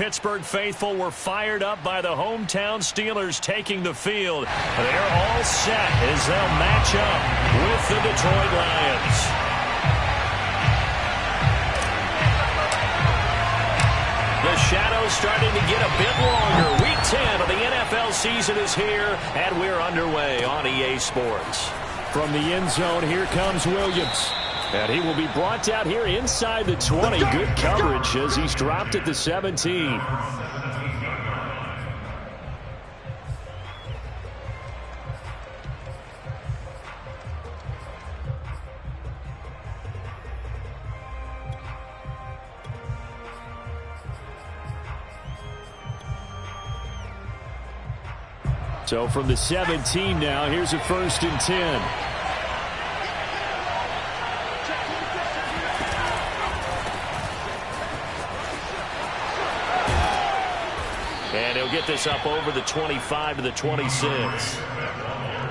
Pittsburgh faithful were fired up by the hometown Steelers taking the field. They're all set as they'll match up with the Detroit Lions. The shadow's starting to get a bit longer. Week 10 of the NFL season is here, and we're underway on EA Sports. From the end zone, here comes Williams. And he will be brought down here inside the 20. Good coverage as he's dropped at the 17. So from the 17 now, here's a 1st and 10. And he'll get this up over the 25 to the 26.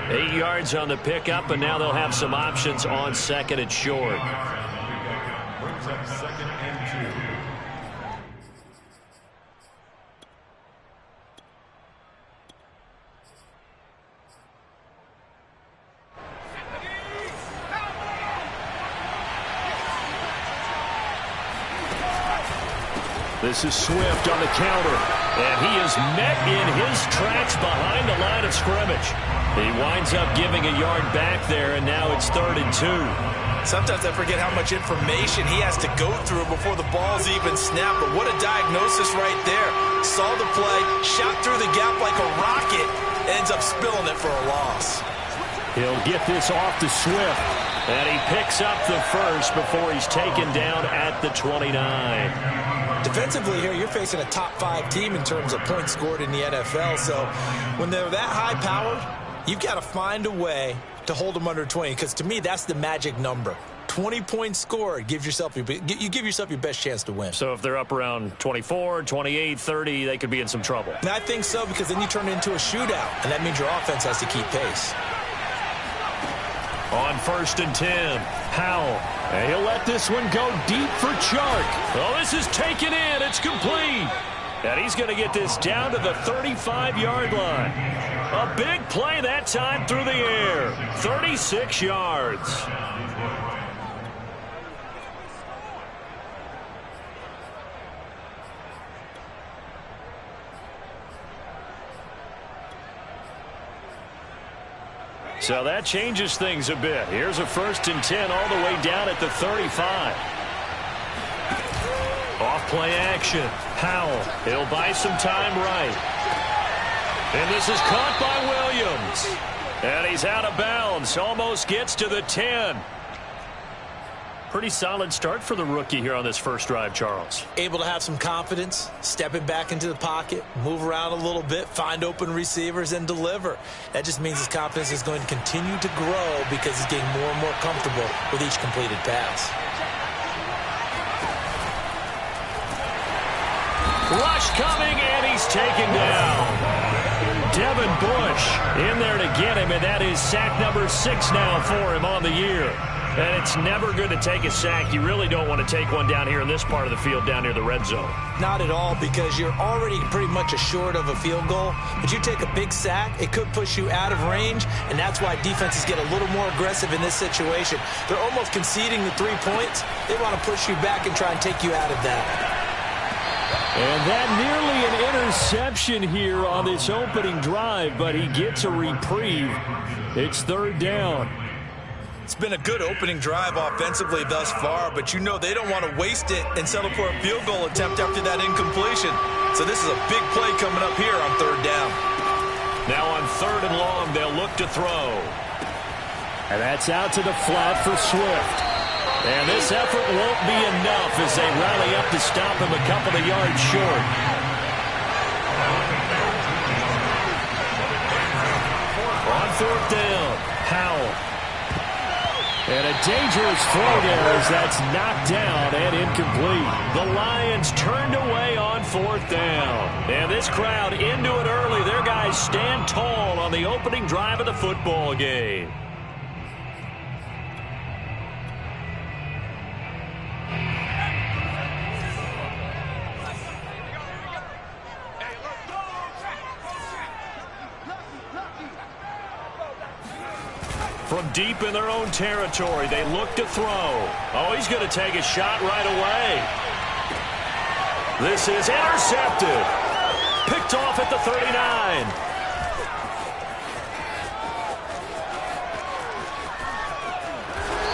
8 yards on the pickup, and now they'll have some options on 2nd and short. Brings up 2nd and 2. This is Swift on the counter. And he is met in his tracks behind the line of scrimmage. He winds up giving a yard back there, and now it's 3rd and 2. Sometimes I forget how much information he has to go through before the ball's even snapped. But what a diagnosis right there. Saw the play, shot through the gap like a rocket, ends up spilling it for a loss. He'll get this off to Swift. And he picks up the first before he's taken down at the 29. Defensively here, you're facing a top 5 team in terms of points scored in the NFL. So when they're that high-powered, you've got to find a way to hold them under 20. Because to me, that's the magic number. 20 points scored, you give yourself your best chance to win. So if they're up around 24, 28, 30, they could be in some trouble. And I think so, because then you turn it into a shootout, and that means your offense has to keep pace. On 1st and 10, Howell. And he'll let this one go deep for Chark. Oh, this is taken in. It's complete. And he's going to get this down to the 35-yard line. A big play that time through the air. 36 yards. So that changes things a bit. Here's a 1st and 10 all the way down at the 35. Off-play action. Howell. He'll buy some time right. And this is caught by Williams. And he's out of bounds. Almost gets to the 10. Pretty solid start for the rookie here on this first drive, Charles. Able to have some confidence, stepping back into the pocket, move around a little bit, find open receivers, and deliver. That just means his confidence is going to continue to grow because he's getting more and more comfortable with each completed pass. Rush coming, and he's taken down. Devin Bush in there to get him, and that is sack number 6 now for him on the year. And it's never good to take a sack. You really don't want to take one down here in this part of the field, down near the red zone. Not at all, because you're already pretty much assured of a field goal. But you take a big sack, it could push you out of range, and that's why defenses get a little more aggressive in this situation. They're almost conceding the 3 points. They want to push you back and try and take you out of that. And that nearly an interception here on this opening drive, but he gets a reprieve. It's 3rd down. It's been a good opening drive offensively thus far, but you know they don't want to waste it and settle for a field goal attempt after that incompletion. So this is a big play coming up here on 3rd down. Now on 3rd and long, they'll look to throw. And that's out to the flat for Swift. And this effort won't be enough as they rally up to stop him a couple of yards short. On 4th down, Howell. And a dangerous throw there as that's knocked down and incomplete. The Lions turned away on 4th down. And this crowd into it early. Their guys stand tall on the opening drive of the football game. from deep in their own territory. They look to throw. Oh, he's going to take a shot right away. This is intercepted. Picked off at the 39.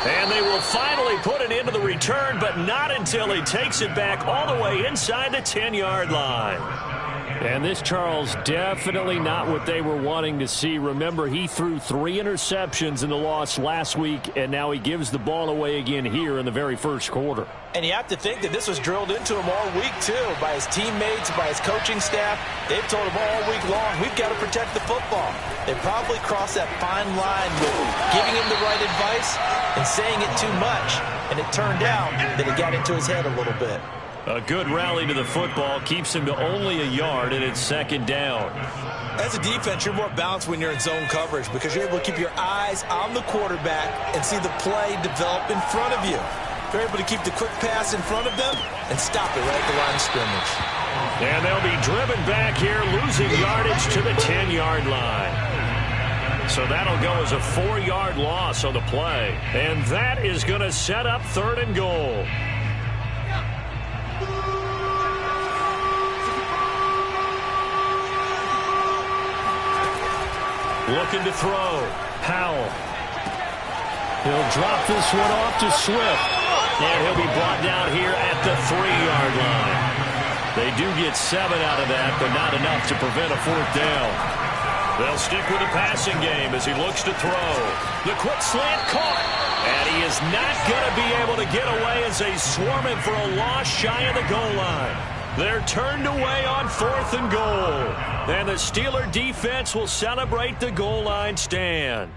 And they will finally put it into the return, but not until he takes it back all the way inside the 10-yard line. And this, Charles, definitely not what they were wanting to see. Remember, he threw 3 interceptions in the loss last week, and now he gives the ball away again here in the very first quarter. And you have to think that this was drilled into him all week, too, by his teammates, by his coaching staff. They've told him all week long, we've got to protect the football. They probably crossed that fine line with giving him the right advice and saying it too much. And it turned out that it got into his head a little bit. A good rally to the football keeps him to only a yard, and it's second down. As a defense, you're more balanced when you're in zone coverage because you're able to keep your eyes on the quarterback and see the play develop in front of you. You're able to keep the quick pass in front of them and stop it right at the line of scrimmage. And they'll be driven back here, losing yardage to the 10-yard line. So that'll go as a 4-yard loss on the play. And that is going to set up 3rd and goal. Looking to throw. Howell. He'll drop this one off to Swift. And he'll be brought down here at the 3-yard line. They do get 7 out of that, but not enough to prevent a 4th down. They'll stick with the passing game as he looks to throw. The quick slant caught. And he is not going to be able to get away as they swarm him for a loss shy of the goal line. They're turned away on 4th and goal. And the Steeler defense will celebrate the goal line stand.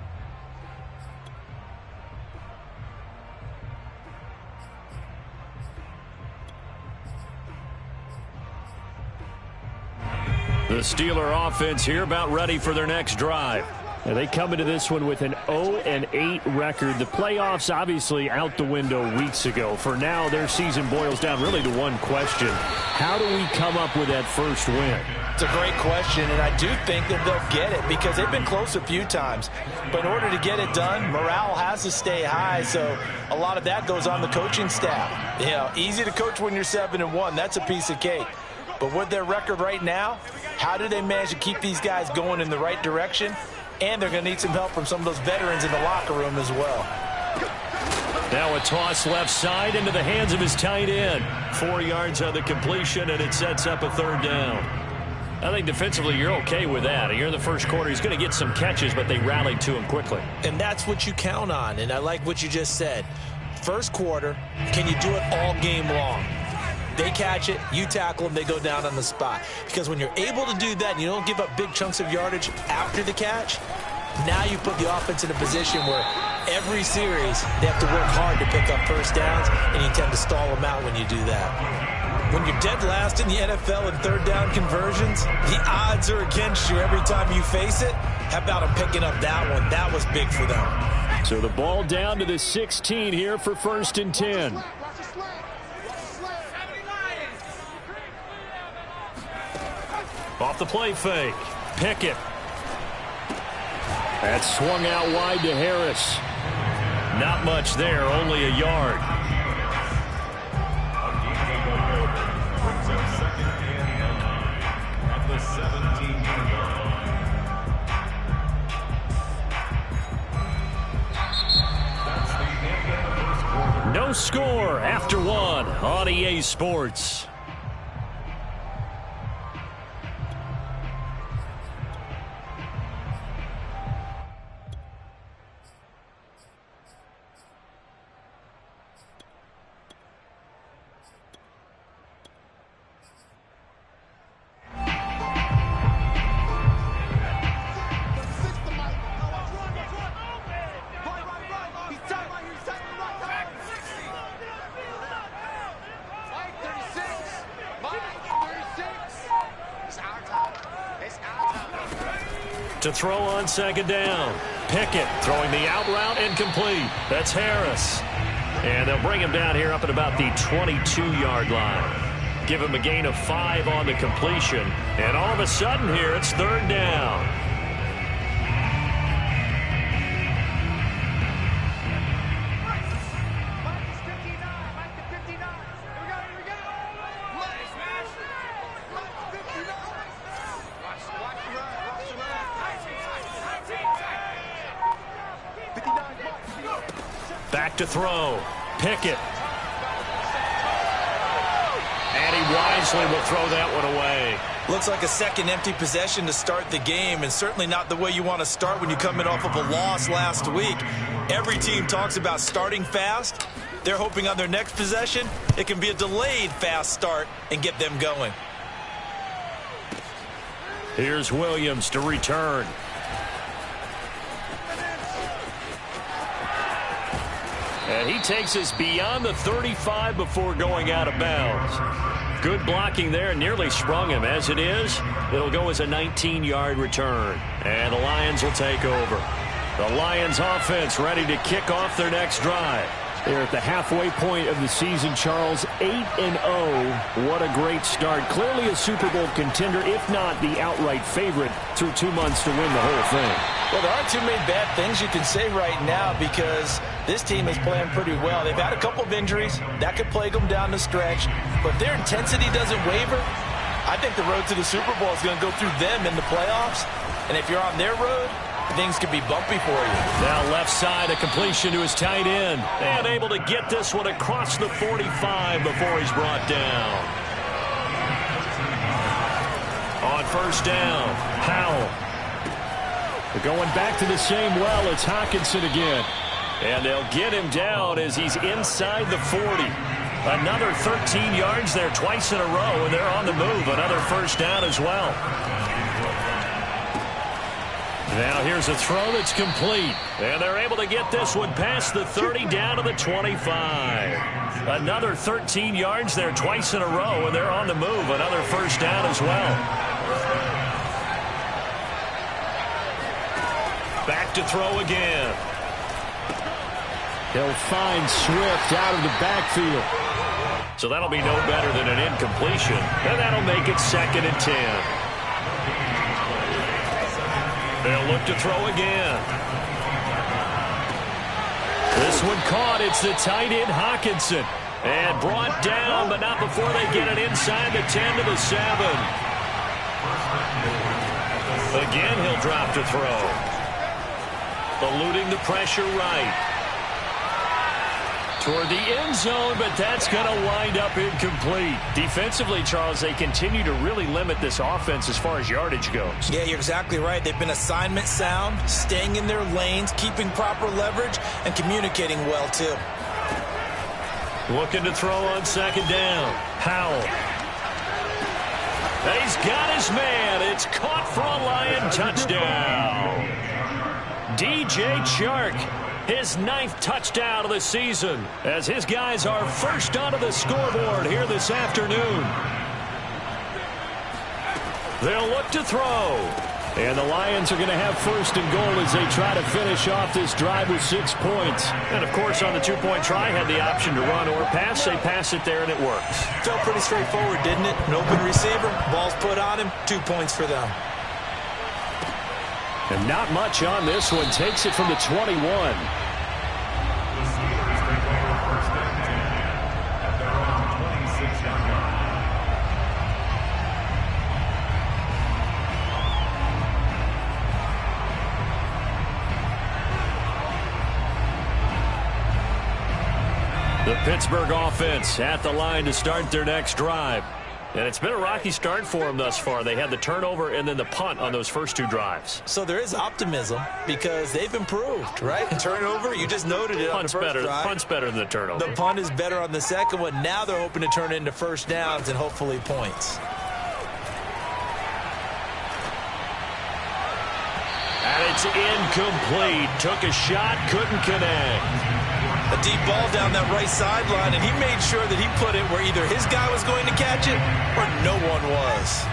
The Steeler offense here about ready for their next drive. And they come into this one with an 0-8 record. The playoffs obviously out the window weeks ago. For now, their season boils down really to one question. How do we come up with that first win? It's a great question, and I do think that they'll get it because they've been close a few times. But in order to get it done, morale has to stay high, so a lot of that goes on the coaching staff. You know, easy to coach when you're 7-1. That's a piece of cake. But with their record right now, how do they manage to keep these guys going in the right direction? And they're going to need some help from some of those veterans in the locker room as well. Now a toss left side into the hands of his tight end. 4 yards on the completion, and it sets up a 3rd down. I think defensively you're okay with that. Here in the first quarter, he's going to get some catches, but they rallied to him quickly. And that's what you count on, and I like what you just said. First quarter, can you do it all game long? They catch it, you tackle them, they go down on the spot. Because when you're able to do that and you don't give up big chunks of yardage after the catch, now you put the offense in a position where every series they have to work hard to pick up first downs, and you tend to stall them out when you do that. When you're dead last in the NFL in 3rd down conversions, the odds are against you every time you face it. How about them picking up that one? That was big for them. So the ball down to the 16 here for 1st and 10. Off the play fake. Pickett. That swung out wide to Harris. Not much there, only a yard. No score after 1 on EA Sports. To throw on 2nd down. Pickett throwing the out route incomplete. That's Harris. And they'll bring him down here up at about the 22-yard line. Give him a gain of 5 on the completion. And all of a sudden here, it's 3rd down. to throw. Pickett. And he wisely will throw that one away. Looks like a second empty possession to start the game, and certainly not the way you want to start when you come in off of a loss last week. Every team talks about starting fast. They're hoping on their next possession it can be a delayed fast start and get them going. Here's Williams to return. And he takes us beyond the 35 before going out of bounds. Good blocking there, nearly sprung him. As it is, it'll go as a 19-yard return. And the Lions will take over. The Lions offense ready to kick off their next drive. They're at the halfway point of the season, Charles. 8-0. What a great start. Clearly a Super Bowl contender, if not the outright favorite, through 2 months to win the whole thing. Well, there aren't too many bad things you can say right now because this team is playing pretty well. They've had a couple of injuries. That could plague them down the stretch. But if their intensity doesn't waver, I think the road to the Super Bowl is going to go through them in the playoffs. And if you're on their road, things could be bumpy for you. Now left side, a completion to his tight end. And able to get this one across the 45 before he's brought down. On first down, Howell. We're going back to the same well. It's Hockenson again. And they'll get him down as he's inside the 40. Another 13 yards there twice in a row, and they're on the move. Another first down as well. Now here's a throw that's complete. And they're able to get this one past the 30 down to the 25. Another 13 yards there twice in a row, and they're on the move. Another first down as well. Back to throw again. He'll find Swift out of the backfield. So that'll be no better than an incompletion. And that'll make it 2nd and 10. They'll look to throw again. This one caught. It's the tight end, Hockenson. And brought down, but not before they get it inside the 10 to the 7. Again, he'll drop to throw. Eluding the pressure right. Toward the end zone, but that's going to wind up incomplete. Defensively, Charles, they continue to really limit this offense as far as yardage goes. Yeah, you're exactly right. They've been assignment sound, staying in their lanes, keeping proper leverage, and communicating well, too. Looking to throw on 2nd down. Howell. He's got his man. It's caught for a Lion touchdown. DJ Chark, his 9th touchdown of the season, as his guys are first onto the scoreboard here this afternoon. They'll look to throw. And the Lions are going to have 1st and goal as they try to finish off this drive with 6 points. And, of course, on the 2-point try, had the option to run or pass. They pass it there, and it works. Felt pretty straightforward, didn't it? An open receiver, ball's put on him, 2 points for them. And not much on this one. Takes it from the 21. The Pittsburgh offense at the line to start their next drive. And it's been a rocky start for them thus far. They had the turnover and then the punt on those first 2 drives. So there is optimism because they've improved, right? Turnover, you just noted it on the first drive. Punt's better than the turnover. The punt is better on the second one. Now they're hoping to turn it into first downs and hopefully points. And it's incomplete. Took a shot, couldn't connect. A deep ball down that right sideline, and he made sure that he put it where either his guy was going to catch it or no one was.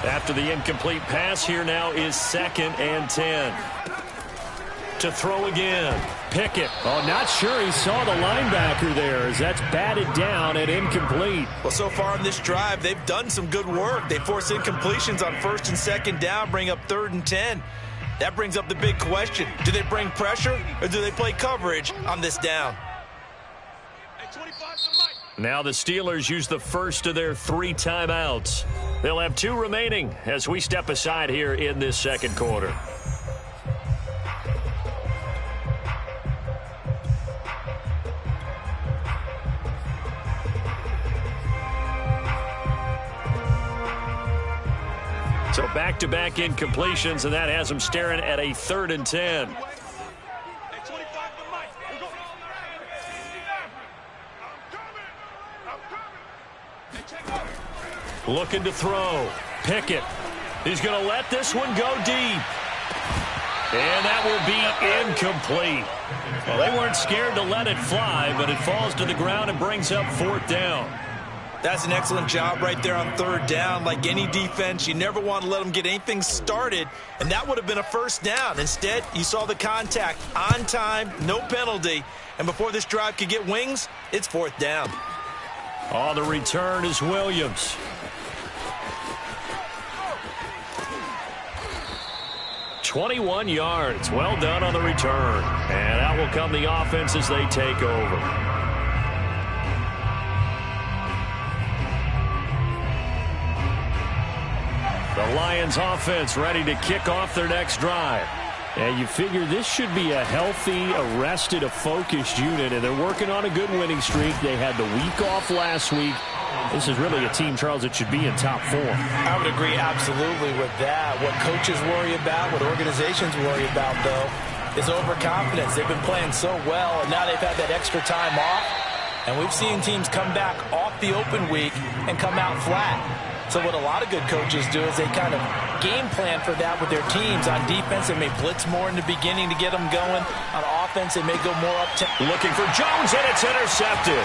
After the incomplete pass, here now is 2nd and 10. To throw again. Pickett. Oh, not sure he saw the linebacker there as that's batted down and incomplete. Well, so far on this drive, they've done some good work. They force incompletions on 1st and 2nd down, bring up 3rd and 10. That brings up the big question. Do they bring pressure or do they play coverage on this down? Now the Steelers use the first of their 3 timeouts. They'll have 2 remaining as we step aside here in this second quarter. So back-to-back incompletions, and that has them staring at a 3rd and 10. Looking to throw. Pickett. He's going to let this one go deep. And that will be incomplete. Well, they weren't scared to let it fly, but it falls to the ground and brings up 4th down. That's an excellent job right there on 3rd down. Like any defense, you never want to let them get anything started, and that would have been a 1st down. Instead, you saw the contact on time, no penalty, and before this drive could get wings, it's 4th down. On the return is Williams. "21 yards. Well done on the return. And out will come the offense as they take over. The Lions offense ready to kick off their next drive. And you figure this should be a healthy, arrested, a focused unit, and they're working on a good winning streak. They had the week off last week. This is really a team, Charles, that should be in top 4. I would agree absolutely with that. What coaches worry about, what organizations worry about, though, is overconfidence. They've been playing so well, and now they've had that extra time off. And we've seen teams come back off the open week and come out flat. So what a lot of good coaches do is they kind of game plan for that with their teams. On defense, they may blitz more in the beginning to get them going. On offense, they may go more up. Looking for Jones, and it's intercepted.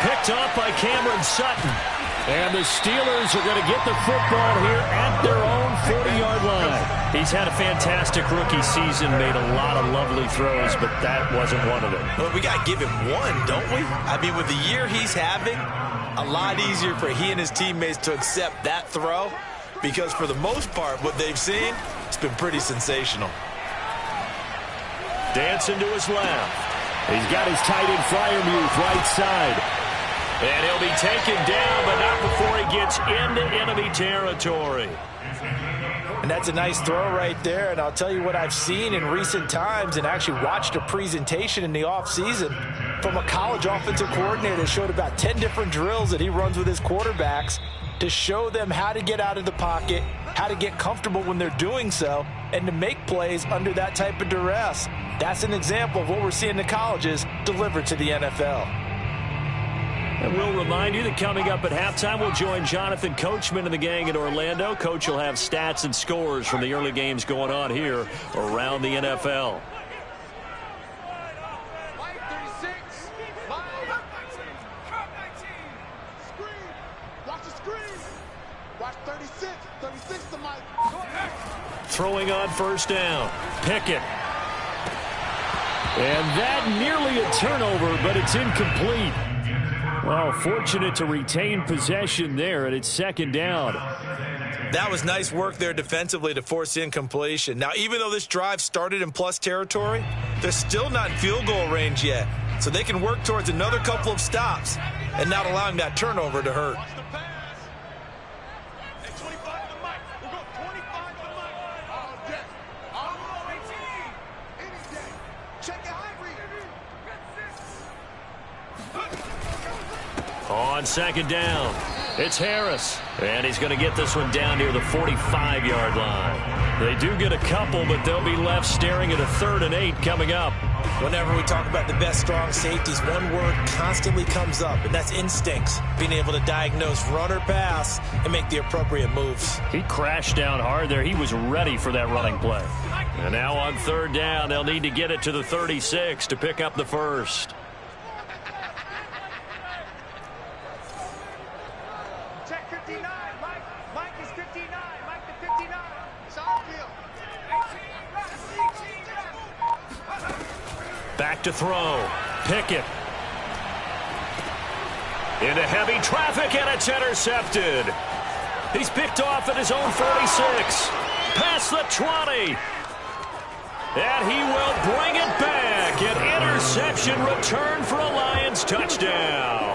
Picked up by Cameron Sutton. And the Steelers are going to get the football here at their own 40-yard line. He's had a fantastic rookie season, made a lot of lovely throws, but that wasn't one of them. Well, we got to give him one, don't we? I mean, with the year he's having, a lot easier for he and his teammates to accept that throw, because for the most part, what they've seen, it's been pretty sensational. Dancing to his left. He's got his tight end Freiermuth right side. And he'll be taken down, but not before he gets into enemy territory. And that's a nice throw right there. And I'll tell you what I've seen in recent times, and actually watched a presentation in the offseason from a college offensive coordinator that showed about 10 different drills that he runs with his quarterbacks to show them how to get out of the pocket, how to get comfortable when they're doing so, and to make plays under that type of duress. That's an example of what we're seeing in the colleges delivered to the NFL. And we'll remind you that coming up at halftime, we'll join Jonathan Coachman and the gang in Orlando. Coach will have stats and scores from the early games going on here around the NFL. Throwing on 1st down. Pickett. And that nearly a turnover, but it's incomplete. Well, fortunate to retain possession there, and it's 2nd down. That was nice work there defensively to force incompletion. Now, even though this drive started in plus territory, they're still not in field goal range yet. So they can work towards another couple of stops and not allowing that turnover to hurt. On 2nd down, it's Harris. And he's going to get this one down near the 45-yard line. They do get a couple, but they'll be left staring at a 3rd and 8 coming up. Whenever we talk about the best strong safeties, one word constantly comes up, and that's instincts. Being able to diagnose run or pass and make the appropriate moves. He crashed down hard there. He was ready for that running play. And now on 3rd down, they'll need to get it to the 36 to pick up the first. Back to throw. Pickett. Into heavy traffic, and it's intercepted. He's picked off at his own 46. Past the 20. And he will bring it back. An interception return for a Lions touchdown.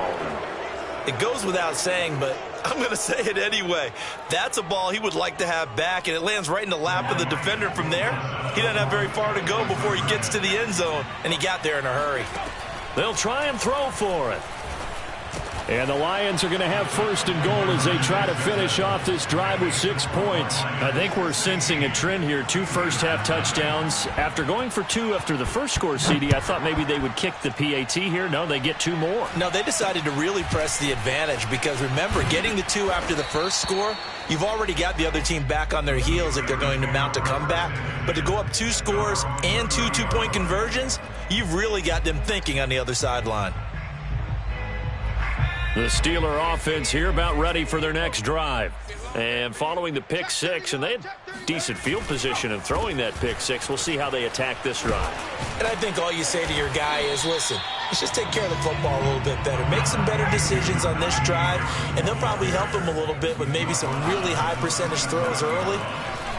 It goes without saying, but I'm going to say it anyway. That's a ball he would like to have back, and it lands right in the lap of the defender from there. He doesn't have very far to go before he gets to the end zone, and he got there in a hurry. They'll try and throw for it. And the Lions are going to have first and goal as they try to finish off this drive with 6 points. I think we're sensing a trend here. 2 first-half touchdowns. After going for 2 after the first score, CD, I thought maybe they would kick the PAT here. No, they get 2 more. No, they decided to really press the advantage because, remember, getting the 2 after the first score, you've already got the other team back on their heels if they're going to mount a comeback. But to go up 2 scores and 2 two-point conversions, you've really got them thinking on the other sideline. The Steeler offense here about ready for their next drive. And following the pick 6, and they had decent field position in throwing that pick 6. We'll see how they attack this drive. And I think all you say to your guy is, listen, let's just take care of the football a little bit better. Make some better decisions on this drive, and they'll probably help him a little bit with maybe some really high percentage throws early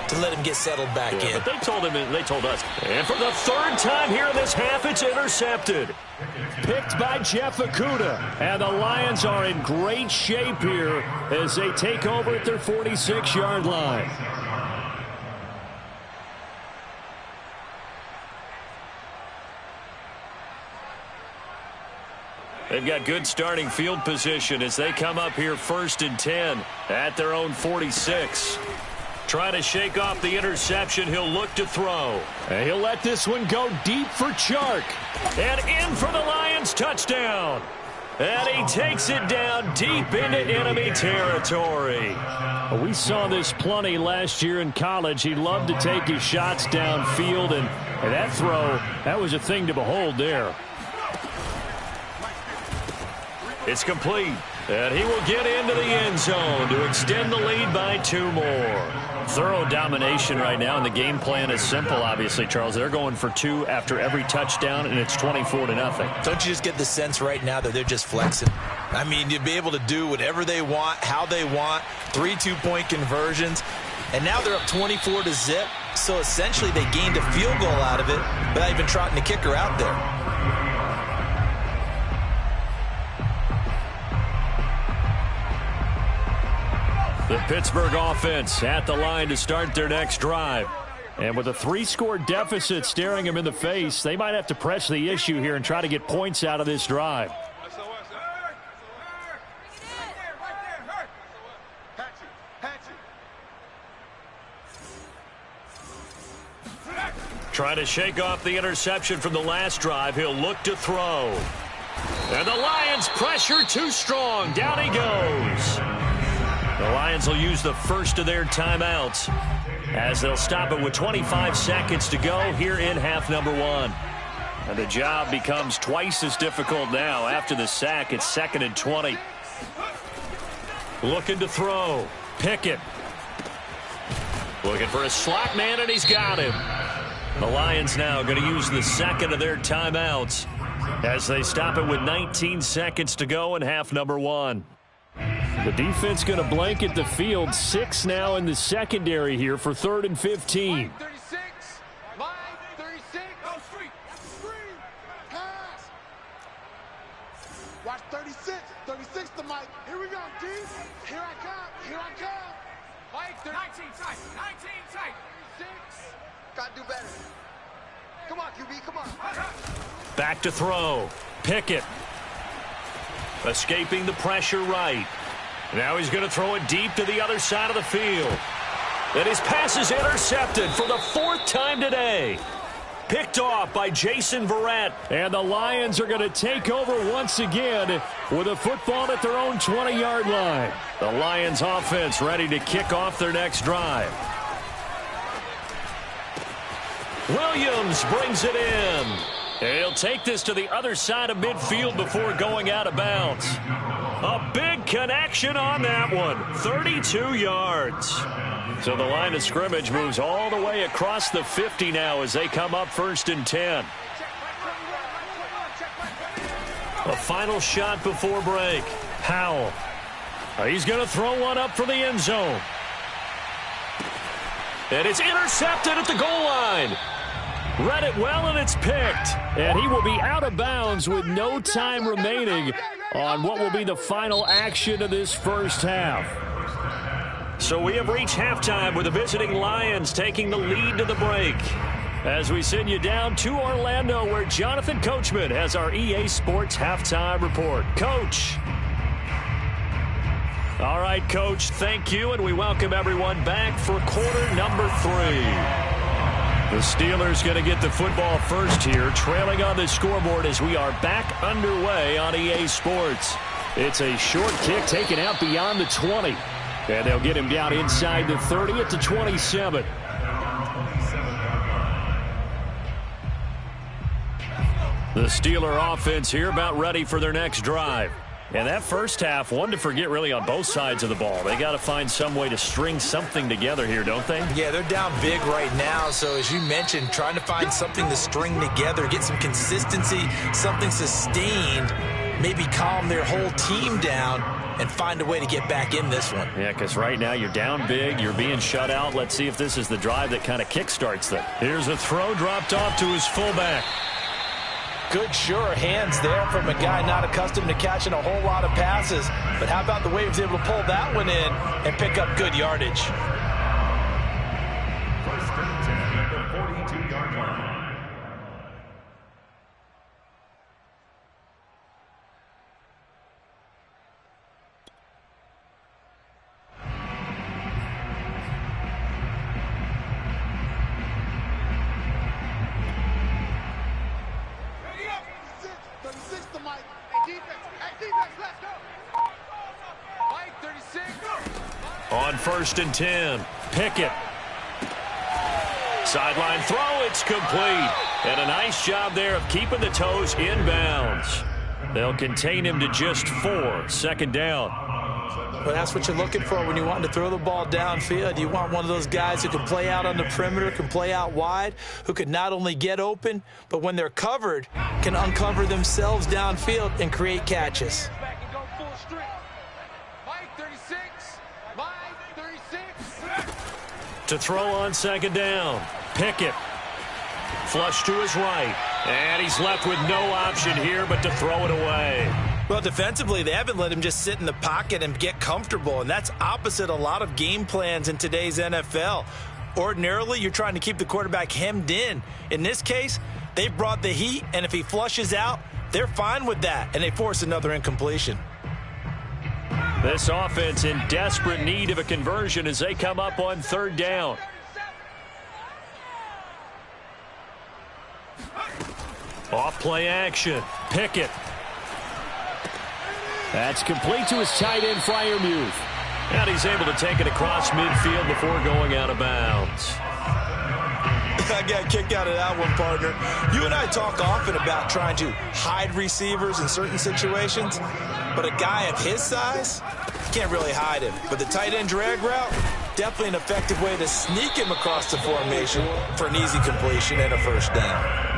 to let him get settled back in. But they told him, and they told us. And for the 3rd time here in this half, it's intercepted. Picked by Jeff Okudah. And the Lions are in great shape here as they take over at their 46-yard line. They've got good starting field position as they come up here 1st and 10 at their own 46. Trying to shake off the interception. He'll look to throw. And he'll let this one go deep for Chark. And in for the Lions touchdown. And he takes it down deep into enemy territory. We saw this plenty last year in college. He loved to take his shots downfield, and that throw, that was a thing to behold there. It's complete. And he will get into the end zone to extend the lead by 2 more. Thorough domination right now, and the game plan is simple, obviously, Charles. They're going for 2 after every touchdown, and it's 24-0. Don't you just get the sense right now that they're just flexing? I mean, you'd be able to do whatever they want, how they want, 3 two-point conversions, and now they're up 24-0, so essentially they gained a field goal out of it without even trotting the kicker out there. The Pittsburgh offense at the line to start their next drive. And with a 3-score deficit staring them in the face, they might have to press the issue here and try to get points out of this drive. Trying to shake off the interception from the last drive. He'll look to throw. And the Lions pressure too strong. Down he goes. The Lions will use the first of their timeouts as they'll stop it with 25 seconds to go here in half number 1. And the job becomes twice as difficult now after the sack. It's 2nd and 20. Looking to throw. Pickett. Looking for a slot man, and he's got him. The Lions now going to use the second of their timeouts as they stop it with 19 seconds to go in half number 1. The defense going to blanket the field. 6 now in the secondary here for 3rd and 15. 36. Line 36. Go street. Pass. Watch 36. 36 to Mike. Here we go, D. Here I come. Here I come. Mike, 19 tight. 19 tight. 36. Got to do better. Come on, QB. Come on. Back to throw. Pickett. Escaping the pressure right. Now he's going to throw it deep to the other side of the field. And his pass is intercepted for the 4th time today. Picked off by Jason Verrett. And the Lions are going to take over once again with a football at their own 20-yard line. The Lions offense ready to kick off their next drive. Williams brings it in. He'll take this to the other side of midfield before going out of bounds. A big connection on that one. 32 yards. So the line of scrimmage moves all the way across the 50 now as they come up 1st and 10. A final shot before break. Howell. He's going to throw one up for the end zone. And it's intercepted at the goal line. Read it well, and it's picked. And he will be out of bounds with no time remaining on what will be the final action of this first half. So we have reached halftime with the visiting Lions taking the lead to the break. As we send you down to Orlando, where Jonathan Coachman has our EA Sports Halftime Report. Coach. All right, Coach, thank you, and we welcome everyone back for quarter number 3. The Steelers going to get the football first here, trailing on the scoreboard as we are back underway on EA Sports. It's a short kick taken out beyond the 20, and they'll get him down inside the 30 at the 27. The Steeler offense here about ready for their next drive. And that first half, one to forget really on both sides of the ball. They got to find some way to string something together here, don't they? Yeah, they're down big right now. So as you mentioned, trying to find something to string together, get some consistency, something sustained, maybe calm their whole team down and find a way to get back in this one. Yeah, because right now you're down big, you're being shut out. Let's see if this is the drive that kind of kickstarts them. Here's a throw dropped off to his fullback. Good, sure hands there from a guy not accustomed to catching a whole lot of passes. But how about the way he was able to pull that one in and pick up good yardage? First and 10 at the 42-yard line. On first and 10, Pickett. Sideline throw, it's complete. And a nice job there of keeping the toes inbounds. They'll contain him to just 4, second down. Well, that's what you're looking for when you want to throw the ball downfield. You want one of those guys who can play out on the perimeter, can play out wide, who can not only get open, but when they're covered, can uncover themselves downfield and create catches. To throw on second down, Pickett. Flush to his right. And he's left with no option here but to throw it away. Well, defensively, they haven't let him just sit in the pocket and get comfortable, and that's opposite a lot of game plans in today's NFL. Ordinarily, you're trying to keep the quarterback hemmed in. In this case, they brought the heat, and if he flushes out, they're fine with that, and they force another incompletion. This offense in desperate need of a conversion as they come up on third down. Off play action. Pickett. That's complete to his tight end, Freiermuth. And he's able to take it across midfield before going out of bounds. I got kicked out of that one, partner. You and I talk often about trying to hide receivers in certain situations, but a guy of his size, you can't really hide him. But the tight end drag route, definitely an effective way to sneak him across the formation for an easy completion and a first down.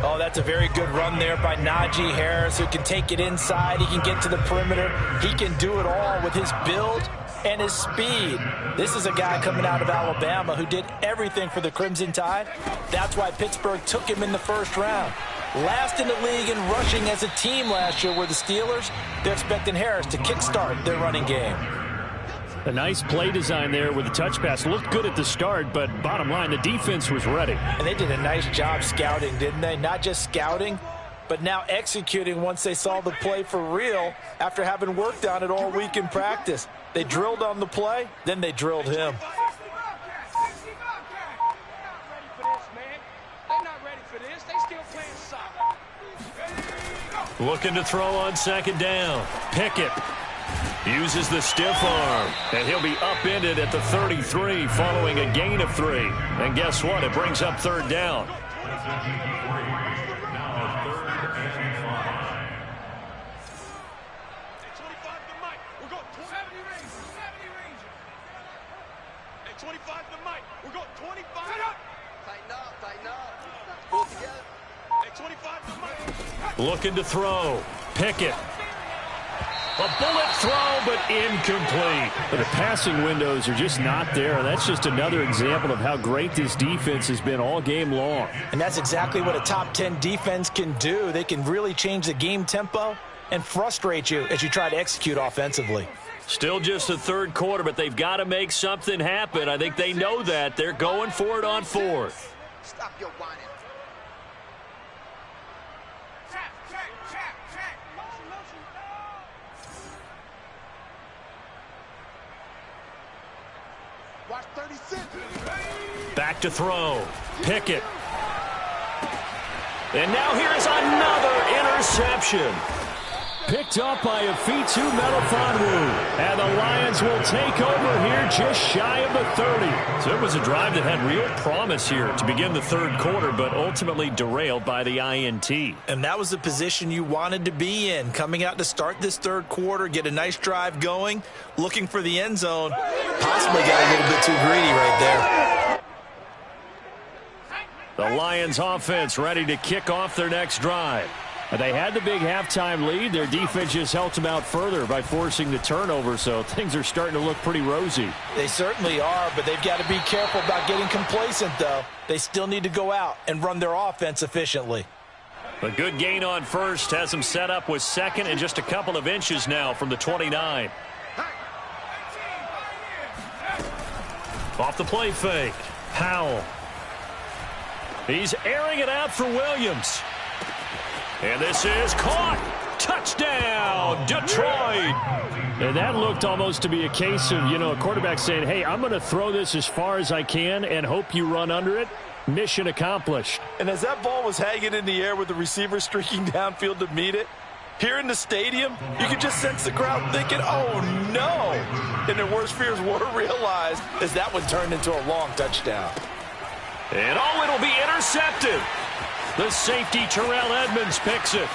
Oh, that's a very good run there by Najee Harris, who can take it inside. He can get to the perimeter. He can do it all with his build and his speed. This is a guy coming out of Alabama who did everything for the Crimson Tide. That's why Pittsburgh took him in the first round. Last in the league in rushing as a team last year were the Steelers. They're expecting Harris to kickstart their running game. A nice play design there with the touch pass. Looked good at the start, but bottom line, the defense was ready. And they did a nice job scouting, didn't they? Not just scouting, but now executing once they saw the play for real after having worked on it all week in practice. They drilled on the play, then they drilled him. Looking to throw on second down. Pickett uses the stiff arm, and he'll be upended at the 33 following a gain of 3. And guess what? It brings up third down. Looking to throw. Pickett. A bullet throw, but incomplete. But the passing windows are just not there. That's just another example of how great this defense has been all game long. And that's exactly what a top 10 defense can do. They can really change the game tempo and frustrate you as you try to execute offensively. Still just the third quarter, but they've got to make something happen. I think they know that. They're going for it on fourth. Stop your whining. Watch 36. Back to throw. Pickett. And now here is another interception. Picked up by Afitu Melifonwu. And the Lions will take over here just shy of the 30. So it was a drive that had real promise here to begin the third quarter, but ultimately derailed by the INT. And that was the position you wanted to be in. Coming out to start this third quarter, get a nice drive going, looking for the end zone. Possibly got a little bit too greedy right there. The Lions offense ready to kick off their next drive. They had the big halftime lead. Their defense just helped them out further by forcing the turnover, so things are starting to look pretty rosy. They certainly are, but they've got to be careful about getting complacent, though. They still need to go out and run their offense efficiently. A good gain on first has them set up with second and just a couple of inches now from the 29. Off the play fake. Howell. He's airing it out for Williams. And this is caught. Touchdown, Detroit. And that looked almost to be a case of, a quarterback saying, hey, I'm going to throw this as far as I can and hope you run under it. Mission accomplished. And as that ball was hanging in the air with the receiver streaking downfield to meet it, here in the stadium, you could just sense the crowd thinking, oh, no. And their worst fears were realized as that one turned into a long touchdown. And it'll be intercepted. The safety, Terrell Edmonds, picks it.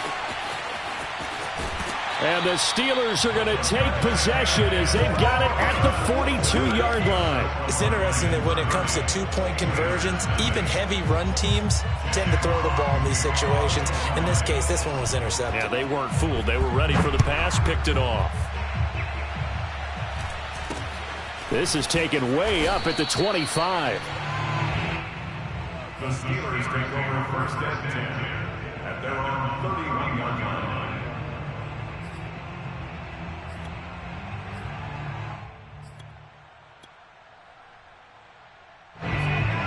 And the Steelers are going to take possession as they've got it at the 42-yard line. It's interesting that when it comes to two-point conversions, even heavy run teams tend to throw the ball in these situations. In this case, this one was intercepted. Yeah, they weren't fooled. They were ready for the pass, picked it off. This is taken way up at the 25. The Steelers take over first and 10 at their own 31-yard line.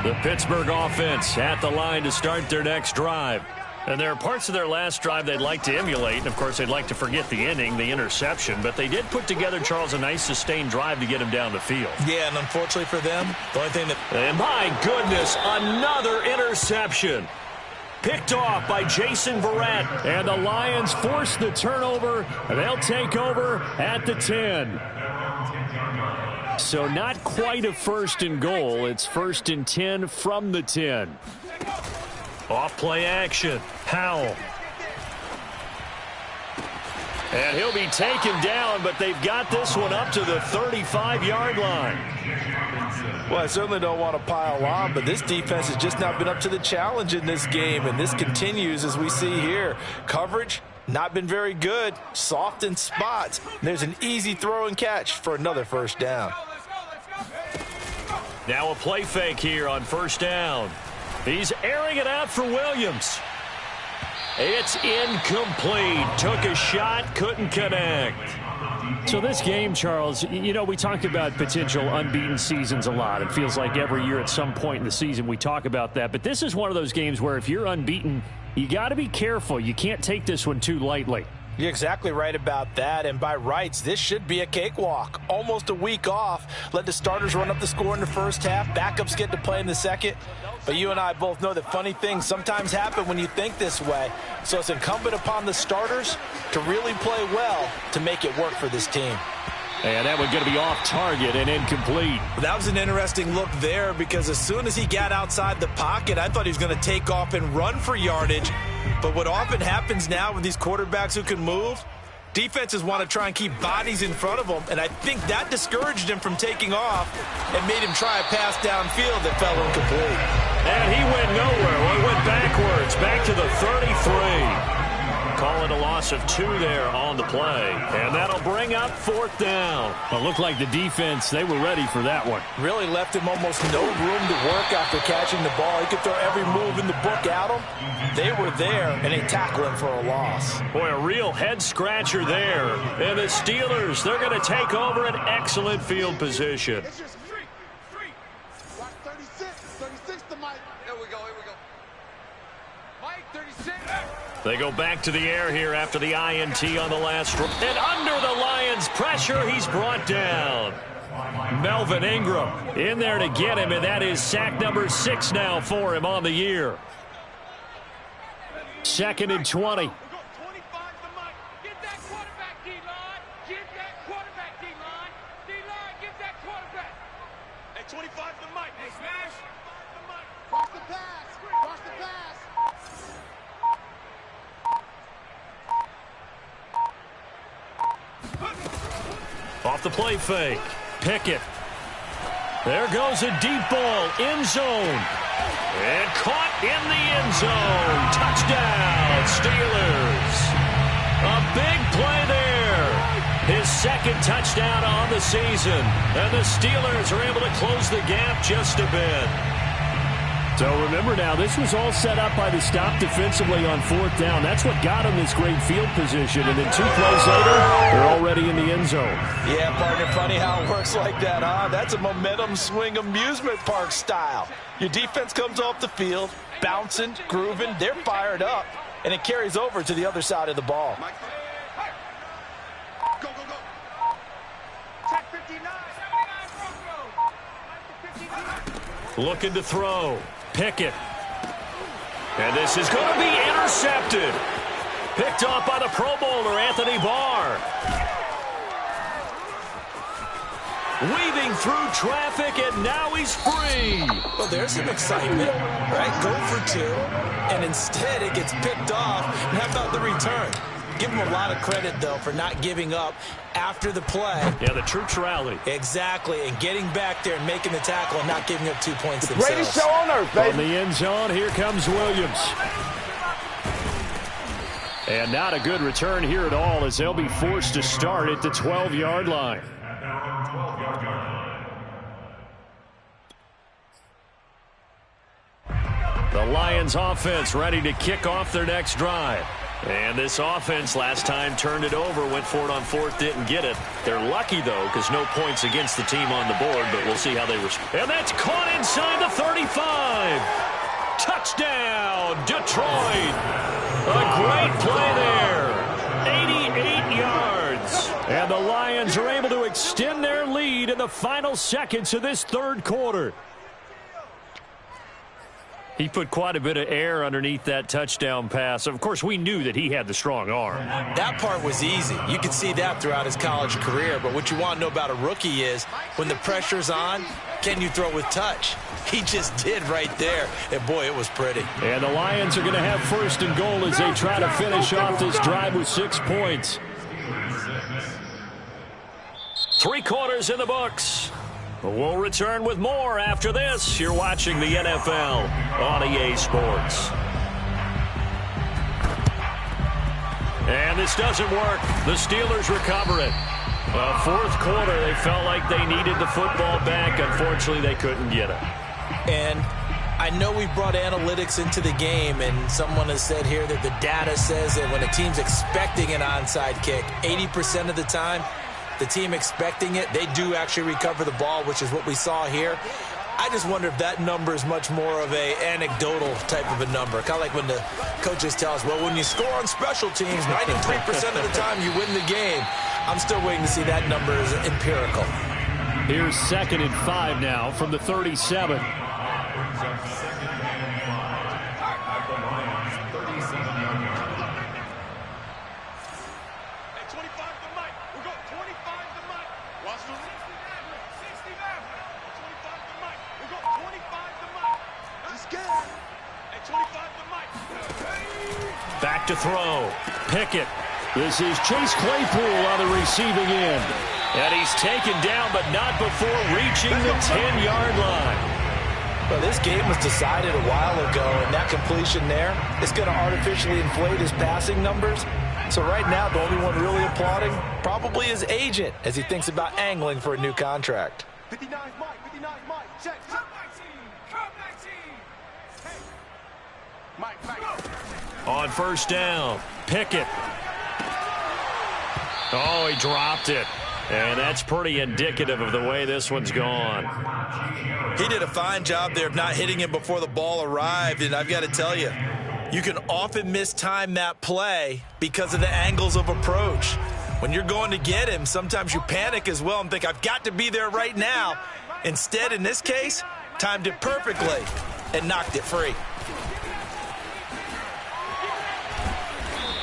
The Pittsburgh offense at the line to start their next drive. And there are parts of their last drive they'd like to emulate. And, of course, they'd like to forget the ending, the interception. But they did put together, Charles, a nice sustained drive to get him down the field. Yeah, and unfortunately for them, the only thing that... And, my goodness, another interception. Picked off by Jason Verrett. And the Lions force the turnover. They'll take over at the 10. So not quite a first and goal. It's first and 10 from the 10. Off play action. Howell. And he'll be taken down, but they've got this one up to the 35-yard line. Well, I certainly don't want to pile on, but this defense has just not been up to the challenge in this game, and this continues as we see here. Coverage, not been very good. Soft in spots. There's an easy throw and catch for another first down. Now a play fake here on first down. He's airing it out for Williams. It's incomplete. Took a shot, couldn't connect. So this game, Charles, we talked about potential unbeaten seasons a lot. It feels like every year at some point in the season we talk about that. But this is one of those games where if you're unbeaten, you got to be careful. You can't take this one too lightly. You're exactly right about that, and by rights, this should be a cakewalk. Almost a week off. Let the starters run up the score in the first half. Backups get to play in the second. But you and I both know that funny things sometimes happen when you think this way. So it's incumbent upon the starters to really play well to make it work for this team. And that one's going to be off target and incomplete. That was an interesting look there because as soon as he got outside the pocket, I thought he was going to take off and run for yardage. But what often happens now with these quarterbacks who can move, defenses want to try and keep bodies in front of them, and I think that discouraged him from taking off and made him try a pass downfield that fell incomplete. And he went nowhere. Well, he went backwards, back to the 33. Call it a loss of 2 there on the play. And that'll bring up fourth down. Well, it looked like the defense, they were ready for that one. Really left him almost no room to work after catching the ball. He could throw every move in the book at him. They were there, and they tackle him for a loss. Boy, a real head-scratcher there. And the Steelers, they're going to take over an excellent field position. It's just street. Watch 36. 36 to Mike. Here we go. Mike, 36. They go back to the air here after the INT on the last. And under the Lions' pressure, he's brought down. Melvin Ingram in there to get him, and that is sack number 6 now for him on the year. 2nd and 20. Off the play fake. Pickett. There goes a deep ball. End zone. And caught in the end zone. Touchdown, Steelers. A big play there. His 2nd touchdown on the season. And the Steelers are able to close the gap just a bit. So remember now, this was all set up by the stop defensively on 4th down. That's what got him this great field position. And then 2 plays later, they're already in the end zone. Yeah, partner, funny how it works like that, huh? That's a momentum swing amusement park style. Your defense comes off the field, bouncing, grooving, they're fired up, and it carries over to the other side of the ball. Go, go, go. Tech 59. Looking to throw. Pickett. And this is going to be intercepted. Picked off by the Pro Bowler, Anthony Barr. Weaving through traffic, and now he's free. Well, there's some excitement, right? Go for 2, and instead it gets picked off. And how about the return? Give him a lot of credit, though, for not giving up after the play. Yeah, the troops rally. Exactly, and getting back there and making the tackle and not giving up 2 points themselves. Greatest show on earth, baby. On the end zone, here comes Williams. And not a good return here at all, as they'll be forced to start at the 12-yard line. At their own 12-yard line. The Lions offense ready to kick off their next drive. And this offense last time turned it over, went for it on 4th, didn't get it. They're lucky, though, because no points against the team on the board, but we'll see how they respond. And that's caught inside the 35. Touchdown, Detroit. A great play there. 88 yards. And the Lions are able to extend their lead in the final seconds of this 3rd quarter. He put quite a bit of air underneath that touchdown pass. Of course, we knew that he had the strong arm. That part was easy. You could see that throughout his college career. But what you want to know about a rookie is when the pressure's on, can you throw with touch? He just did right there. And, boy, it was pretty. And the Lions are going to have 1st and goal as they try to finish off this drive with 6 points. 3 quarters in the books. We'll return with more after this. You're watching the NFL on EA Sports. And this doesn't work. The Steelers recover it. 4th quarter, they felt like they needed the football back. Unfortunately, they couldn't get it. And I know we brought analytics into the game, and someone has said here that the data says that when a team's expecting an onside kick, 80% of the time, the team expecting it, they do actually recover the ball, which is what we saw here. I just wonder if that number is much more of a anecdotal type of a number. Kind of like when the coaches tell us, well, when you score on special teams, 93% of the time you win the game. I'm still waiting to see that number as empirical. Here's 2nd and 5 now from the 37. Back to throw. Pickett. This is Chase Claypool on the receiving end. And he's taken down, but not before reaching the 10-yard line. Well, this game was decided a while ago, and that completion there is going to artificially inflate his passing numbers. So right now, the only one really applauding probably his agent as he thinks about angling for a new contract. 59 Mike, 59 Mike, check. Come back team. Hey. Mike. On 1st down, Pickett. Oh, he dropped it. And that's pretty indicative of the way this one's gone. He did a fine job there of not hitting him before the ball arrived, and I've got to tell you, you can often mistime that play because of the angles of approach. When you're going to get him, sometimes you panic as well and think, I've got to be there right now. Instead, in this case, timed it perfectly and knocked it free.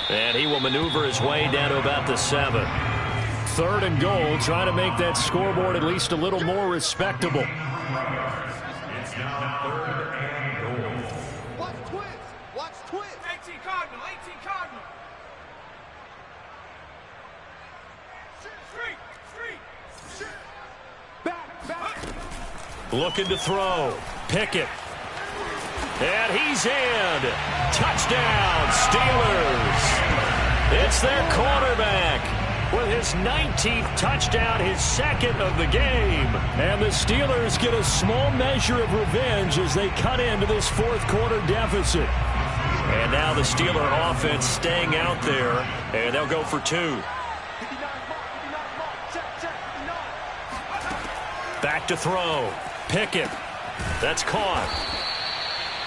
And he will maneuver his way down to about the 7. 3rd and goal, trying to make that scoreboard at least a little more respectable. It's now 3rd and goal. Watch twist. Watch twist. 18 Cardinal. 18 Cardinal. Street. Back. Looking to throw. Pickett. And he's in. Touchdown, Steelers. It's their quarterback with his 19th touchdown, his 2nd of the game. And the Steelers get a small measure of revenge as they cut into this 4th quarter deficit. And now the Steeler offense staying out there, and they'll go for 2. Back to throw. Pickett. That's caught.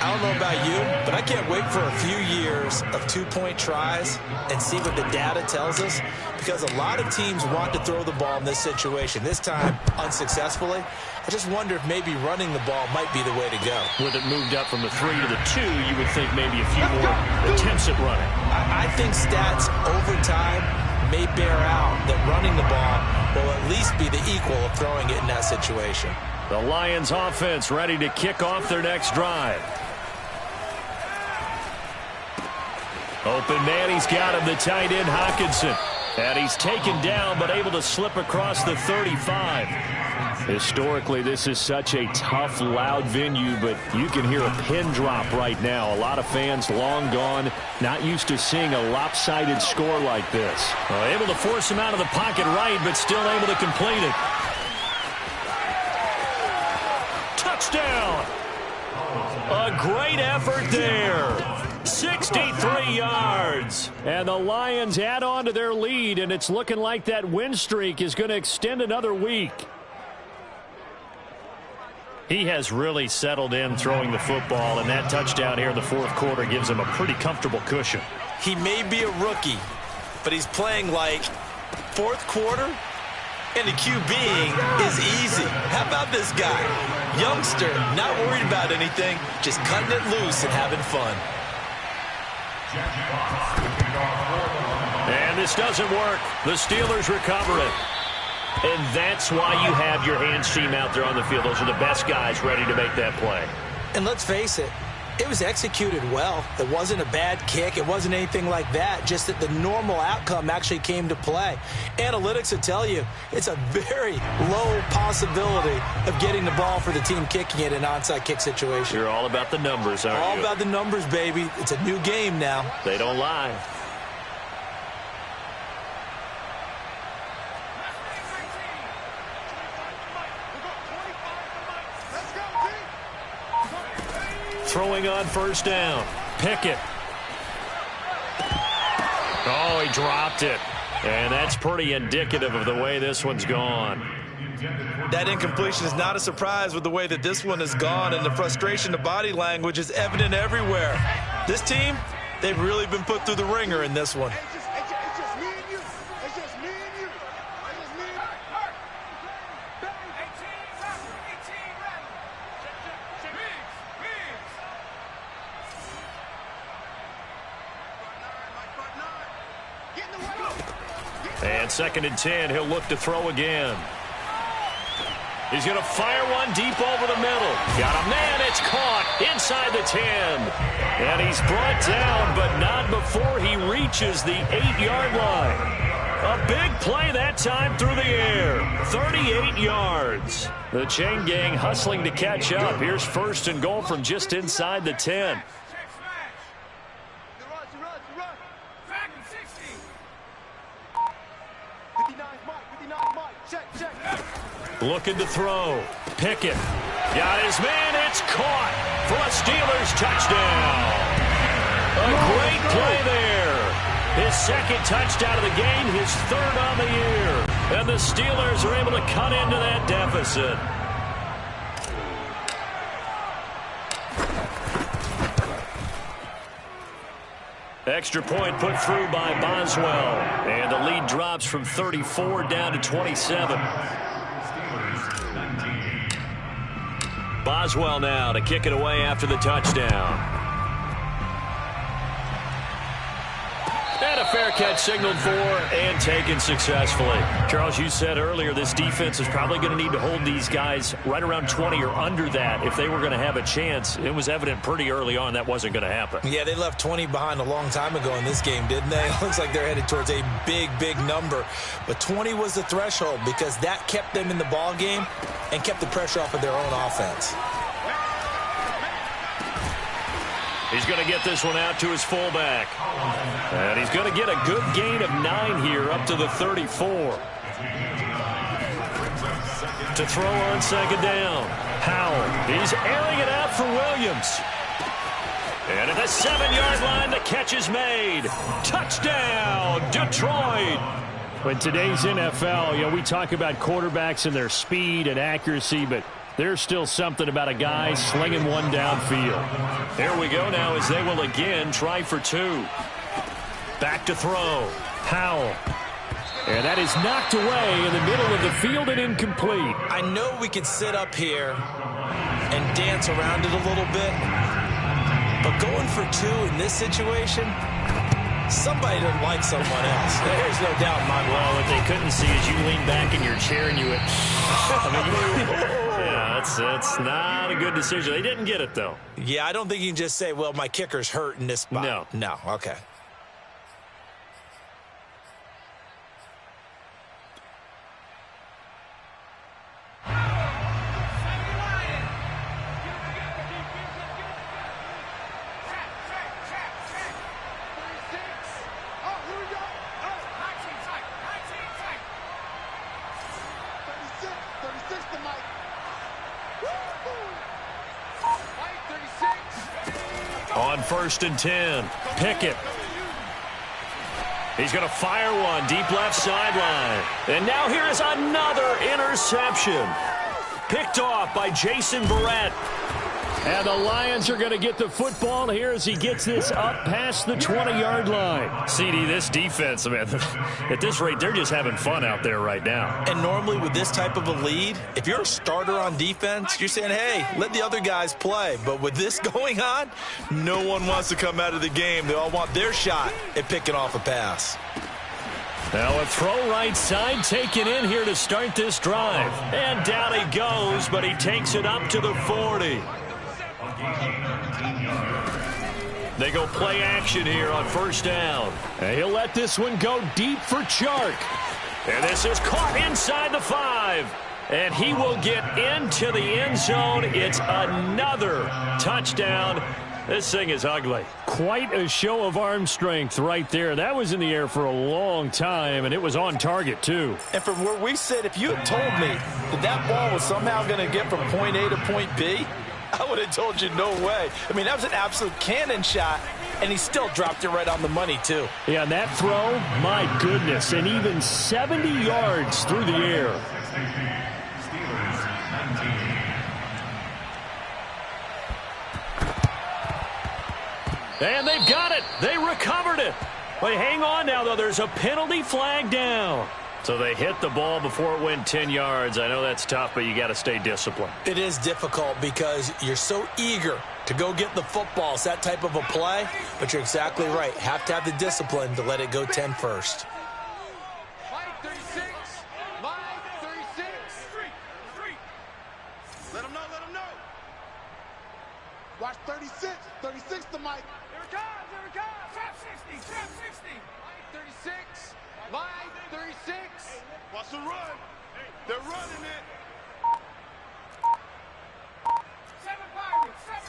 I don't know about you, but I can't wait for a few years of 2-point tries and see what the data tells us, because a lot of teams want to throw the ball in this situation, this time unsuccessfully. I just wonder if maybe running the ball might be the way to go. With it moved up from the 3 to the 2, you would think maybe a few more attempts at running. I think stats over time may bear out that running the ball will at least be the equal of throwing it in that situation. The Lions offense ready to kick off their next drive. Open man, he's got him, the tight end Hockenson. And he's taken down, but able to slip across the 35. Historically, this is such a tough, loud venue, but you can hear a pin drop right now. A lot of fans long gone, not used to seeing a lopsided score like this. Able to force him out of the pocket right, but still able to complete it. Touchdown! A great effort there. 63 yards. And the Lions add on to their lead, and it's looking like that win streak is going to extend another week. He has really settled in throwing the football, and that touchdown here in the 4th quarter gives him a pretty comfortable cushion. He may be a rookie, but he's playing like 4th quarter, and the QBing is easy. How about this guy? Youngster, not worried about anything, just cutting it loose and having fun. And this doesn't work. The Steelers recover it. And that's why you have your hands team out there on the field. Those are the best guys ready to make that play. And let's face it, it was executed well. It wasn't a bad kick. It wasn't anything like that. Just that the normal outcome actually came to play. Analytics will tell you it's a very low possibility of getting the ball for the team kicking it in an onside kick situation. You're all about the numbers, aren't you? All about the numbers, baby. It's a new game now. They don't lie. Throwing on 1st down. Pickett. Oh, he dropped it. And that's pretty indicative of the way this one's gone. That incompletion is not a surprise with the way that this one has gone, and the frustration of body language is evident everywhere. This team, they've really been put through the ringer in this one. It's just me and you. It's just me and you. It's just me and you. 18 ready. And 2nd and 10, he'll look to throw again. He's going to fire one deep over the middle. Got a man, it's caught inside the 10. And he's brought down, but not before he reaches the 8-yard line. A big play that time through the air. 38 yards. The chain gang hustling to catch up. Here's 1st and goal from just inside the 10. Looking to throw. Pickett. Got his man. It's caught for a Steelers touchdown. A great play there. His 2nd touchdown of the game, his 3rd on the year. And the Steelers are able to cut into that deficit. Extra point put through by Boswell. And the lead drops from 34 down to 27. Boswell now to kick it away after the touchdown. And a fair catch signaled for and taken successfully. Charles, you said earlier this defense is probably going to need to hold these guys right around 20 or under that if they were going to have a chance. It was evident pretty early on that wasn't going to happen. Yeah, they left 20 behind a long time ago in this game, didn't they? It looks like they're headed towards a big, big number. But 20 was the threshold because that kept them in the ball game and kept the pressure off of their own offense. He's going to get this one out to his fullback. And he's going to get a good gain of 9 here up to the 34. To throw on second down. Howell. He's airing it out for Williams. And at the 7-yard line, the catch is made. Touchdown, Detroit. In today's NFL, we talk about quarterbacks and their speed and accuracy, but there's still something about a guy slinging one downfield. There we go now as they will again try for 2. Back to throw. Howell. And that is knocked away in the middle of the field and incomplete. I know we could sit up here and dance around it a little bit, but going for 2 in this situation, somebody doesn't like someone else. There's no doubt in my mind. Well, what they couldn't see is you lean back in your chair and you went, yeah, that's not a good decision. They didn't get it, though. Yeah, I don't think you can just say, well, my kicker's hurt in this spot. No, okay. On 1st and 10, Pickett. He's going to fire one deep left sideline. And now here is another interception. Picked off by Jason Barrett. And the Lions are going to get the football here as he gets this up past the 20-yard line. CD, this defense, man, at this rate, they're just having fun out there right now. And normally with this type of a lead, if you're a starter on defense, you're saying, hey, let the other guys play. But with this going on, no one wants to come out of the game. They all want their shot at picking off a pass. Now a throw right side taken in here to start this drive. And down he goes, but he takes it up to the 40. They go play action here on 1st down. And he'll let this one go deep for Chark. And this is caught inside the 5. And he will get into the end zone. It's another touchdown. This thing is ugly. Quite a show of arm strength right there. That was in the air for a long time, and it was on target, too. And from where we sit, if you had told me that ball was somehow going to get from point A to point B, I would have told you no way. I mean, that was an absolute cannon shot, and he still dropped it right on the money, too. Yeah, and that throw, my goodness, and even 70 yards through the air. And they've got it. They recovered it. But hang on now, though. There's a penalty flag down. So they hit the ball before it went 10 yards. I know that's tough, but you got to stay disciplined. It is difficult because you're so eager to go get the football. It's that type of a play, but you're exactly right. Have to have the discipline to let it go 10 first. Line 36. Line 36. Let him know, let him know. Watch 36. 36 to Mike. Here it comes, here it comes. Trap 60, trap 60. Line 36. Line 36. Watch the run. They're running it. 7 Pirates, 7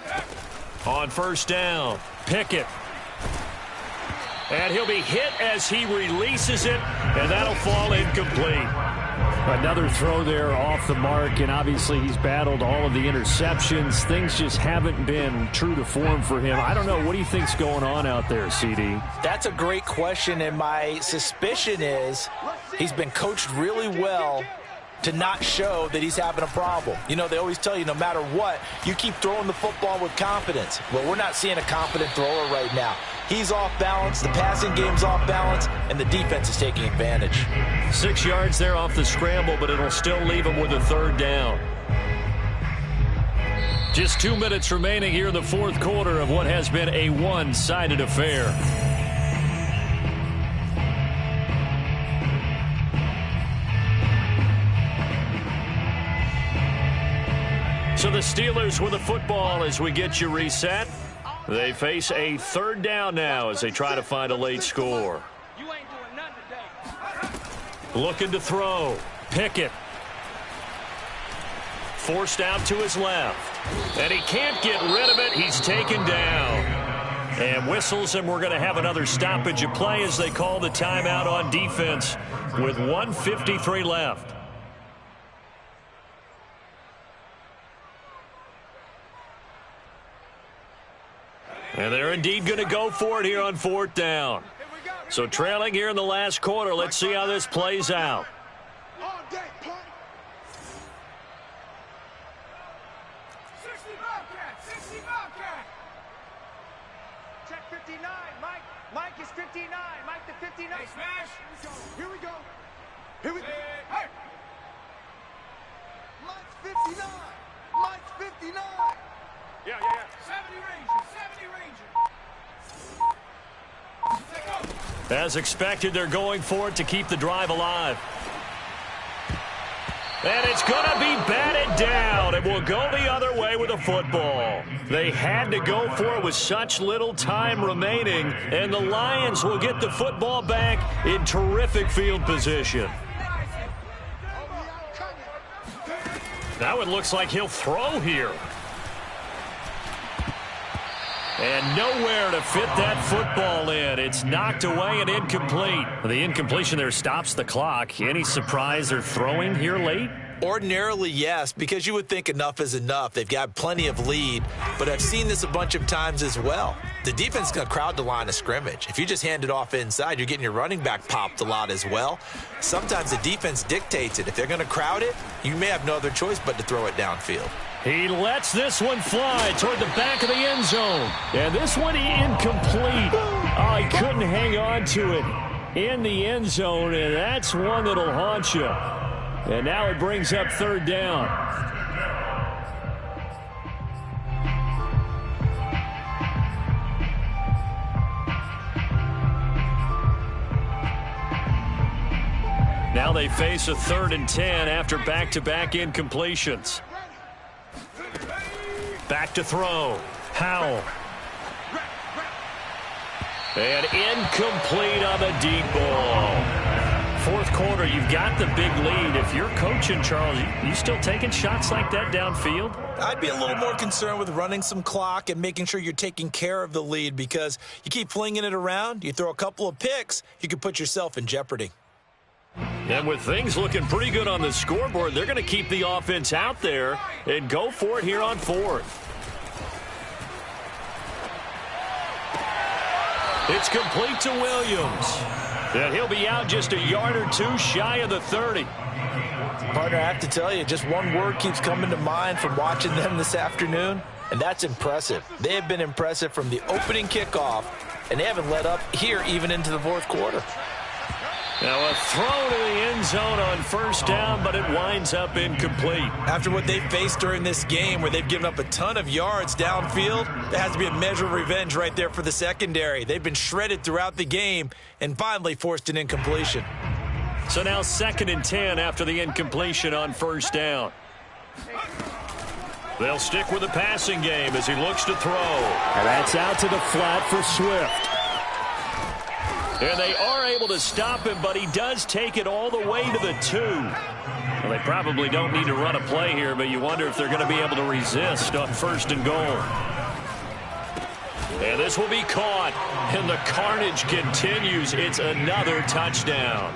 Pirates. On 1st down, Pickett. And he'll be hit as he releases it, and that'll fall incomplete. Another throw there off the mark, and obviously he's battled all of the interceptions. Things just haven't been true to form for him. I don't know. What do you think's going on out there, CD? That's a great question, and my suspicion is he's been coached really well to not show that he's having a problem. You know, they always tell you no matter what, you keep throwing the football with confidence. Well, we're not seeing a confident thrower right now. He's off balance, the passing game's off balance, and the defense is taking advantage. 6 yards there off the scramble, but it'll still leave him with a third down. Just 2 minutes remaining here in the fourth quarter of what has been a one-sided affair. So the Steelers with the football as we get you reset. They face a third down now as they try to find a late score. You ain't doing nothing today. Looking to throw. Pickett. Forced out to his left. And he can't get rid of it. He's taken down. And whistles, and we're going to have another stoppage of play as they call the timeout on defense with 1:53 left. And they're indeed going to go for it here on fourth down. So trailing here in the last quarter. Let's see how this plays out. All day, punt. 60 Bobcat, 60 Bobcat. Check 59, Mike. Mike is 59. Mike the 59. Hey, smash. Here we go. Here we go. Hey. Mike's 59. Mike's 59. Yeah. 70 Rangers, 70 Rangers. As expected, they're going for it to keep the drive alive. And it's going to be batted down. It will go the other way with the football. They had to go for it with such little time remaining, and the Lions will get the football back in terrific field position. Now it looks like he'll throw here. And nowhere to fit that football in. It's knocked away and incomplete. The incompletion there stops the clock. Any surprise they're throwing here late? Ordinarily, yes, because you would think enough is enough. They've got plenty of lead, but I've seen this a bunch of times as well. The defense is going to crowd the line of scrimmage. If you just hand it off inside, you're getting your running back popped a lot as well. Sometimes the defense dictates it. If they're going to crowd it, you may have no other choice but to throw it downfield. He lets this one fly toward the back of the end zone. And this one incomplete. Oh, he couldn't hang on to it in the end zone, and that's one that'll haunt you. And now it brings up third down. Now they face a 3rd and 10 after back-to-back incompletions. Back to throw. Howell. And incomplete on the deep ball. Fourth quarter, you've got the big lead. If you're coaching, Charles, you still taking shots like that downfield? I'd be a little more concerned with running some clock and making sure you're taking care of the lead, because you keep flinging it around, you throw a couple of picks, you could put yourself in jeopardy. And with things looking pretty good on the scoreboard, they're going to keep the offense out there and go for it here on fourth. It's complete to Williams. And he'll be out just a yard or two shy of the 30. Partner, I have to tell you, just one word keeps coming to mind from watching them this afternoon, and that's impressive. They have been impressive from the opening kickoff, and they haven't let up here even into the fourth quarter. Now a throw to the end zone on first down, but it winds up incomplete. After what they faced during this game, where they've given up a ton of yards downfield, there has to be a measure of revenge right there for the secondary. They've been shredded throughout the game and finally forced an incompletion. So now 2nd and 10 after the incompletion on first down. They'll stick with the passing game as he looks to throw. And that's out to the flat for Swift. And they are able to stop him, but he does take it all the way to the 2. Well, they probably don't need to run a play here, but you wonder if they're going to be able to resist on 1st and goal. And this will be caught, and the carnage continues. It's another touchdown.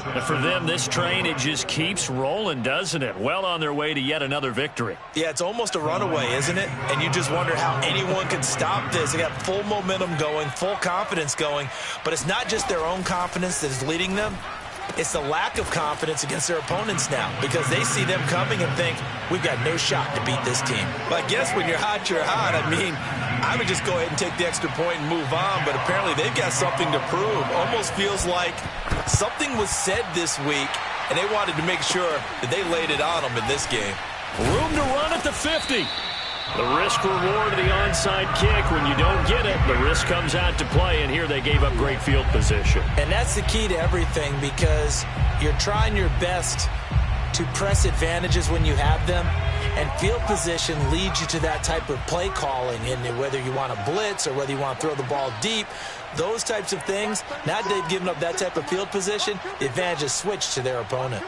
And for them, this train, it just keeps rolling, doesn't it? Well on their way to yet another victory. Yeah, it's almost a runaway, isn't it? And you just wonder how anyone could stop this. They got full momentum going, full confidence going. But it's not just their own confidence that is leading them. It's the lack of confidence against their opponents now because they see them coming and think, we've got no shot to beat this team. But I guess when you're hot, you're hot. I mean, I would just go ahead and take the extra point and move on, but apparently they've got something to prove. Almost feels like something was said this week, and they wanted to make sure that they laid it on them in this game. Room to run at the 50. The risk reward of the onside kick. When you don't get it, the risk comes out to play, and here they gave up great field position. And that's the key to everything because you're trying your best to press advantages when you have them, and field position leads you to that type of play calling, and whether you want to blitz or whether you want to throw the ball deep, those types of things. Now that they've given up that type of field position, the advantage is switched to their opponent.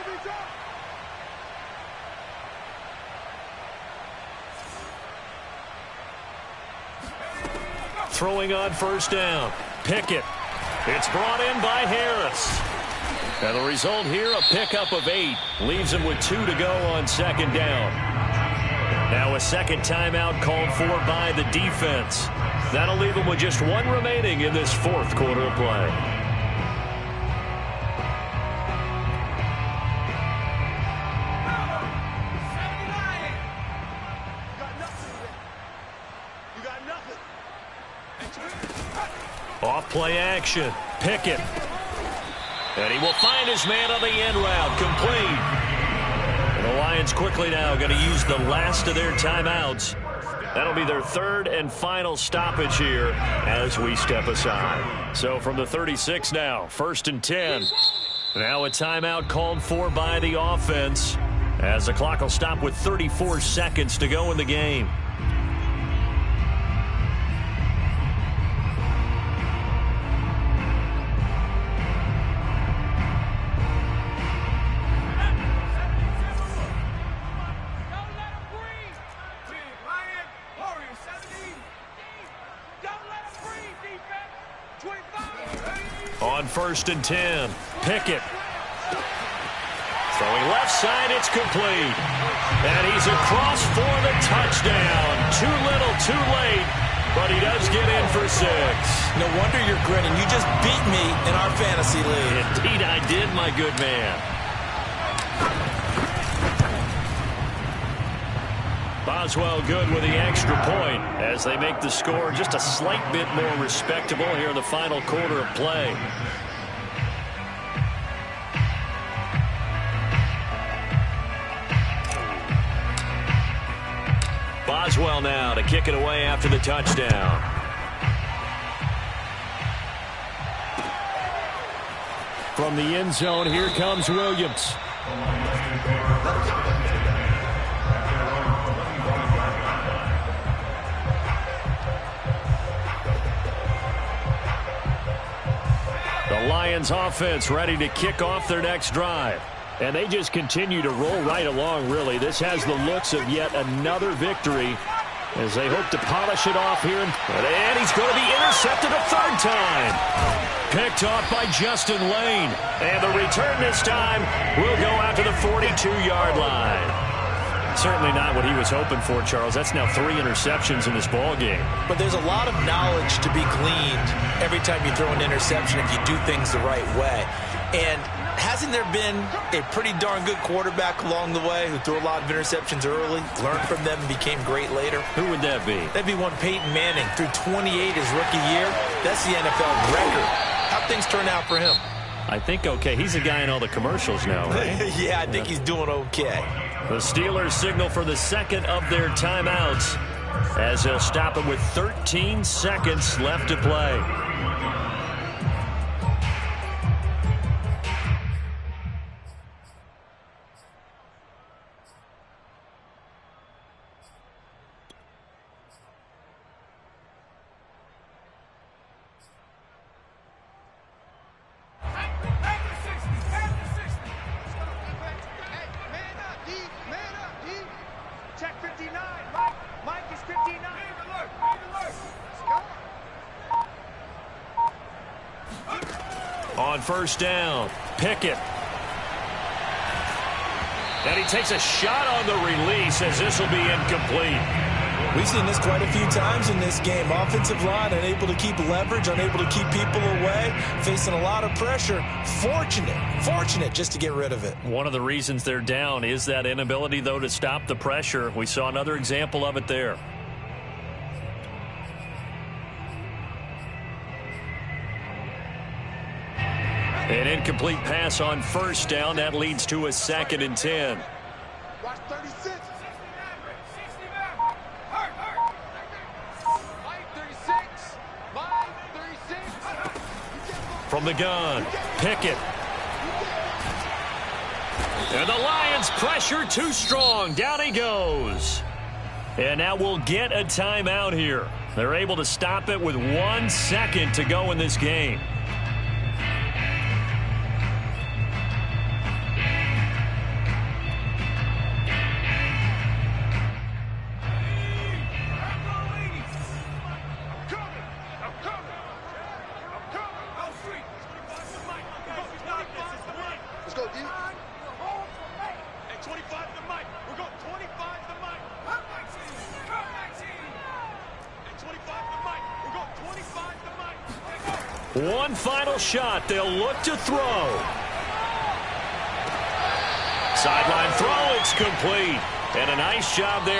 Throwing on first down. Pickett. It's brought in by Harris. And the result here, a pickup of 8. Leaves him with 2 to go on second down. Now a second timeout called for by the defense. That'll leave him with just 1 remaining in this fourth quarter of play. Off play action. Pickett. And he will find his man on the end route. Complete. And the Lions quickly now going to use the last of their timeouts. That'll be their third and final stoppage here as we step aside. So from the 36 now, 1st and 10. Now a timeout called for by the offense as the clock will stop with 34 seconds to go in the game. On 1st and 10, Pickett. Throwing left side, it's complete. And he's across for the touchdown. Too little, too late, but he does get in for 6. No wonder you're grinning. You just beat me in our fantasy league. Indeed I did, my good man. Boswell good with the extra point as they make the score just a slight bit more respectable here in the final quarter of play. Boswell now to kick it away after the touchdown. From the end zone, here comes Williams. The Lions offense ready to kick off their next drive. And they just continue to roll right along, really. This has the looks of yet another victory as they hope to polish it off here. And he's going to be intercepted a 3rd time. Picked off by Justin Lane. And the return this time will go out to the 42-yard line. Certainly not what he was hoping for, Charles. That's now 3 interceptions in this ball game. But there's a lot of knowledge to be gleaned every time you throw an interception if you do things the right way. And hasn't there been a pretty darn good quarterback along the way who threw a lot of interceptions early, learned from them, and became great later? Who would that be? That'd be one Peyton Manning. Threw 28 his rookie year. That's the NFL record. How'd things turn out for him? I think okay. He's a guy in all the commercials now, right? Yeah, I think he's doing okay. The Steelers signal for the second of their timeouts as they'll stop it with 13 seconds left to play. On 1st down, Pickett. And he takes a shot on the release as this will be incomplete. We've seen this quite a few times in this game. Offensive line unable to keep leverage, unable to keep people away, facing a lot of pressure. Fortunate just to get rid of it. One of the reasons they're down is that inability, though, to stop the pressure. We saw another example of it there. An incomplete pass on first down. That leads to a 2nd and 10. Watch 36. Mike 36. Mike 36. From the gun, Pickett. And the Lions pressure too strong. Down he goes. And now we'll get a timeout here. They're able to stop it with 1 second to go in this game. Let's go, D. Hey, 25 to Mike. We're going 25 to Mike. Hey, 25 to Mike. We're going 25 to Mike. One final shot. They'll look to throw. Sideline throw. It's complete. And a nice job there.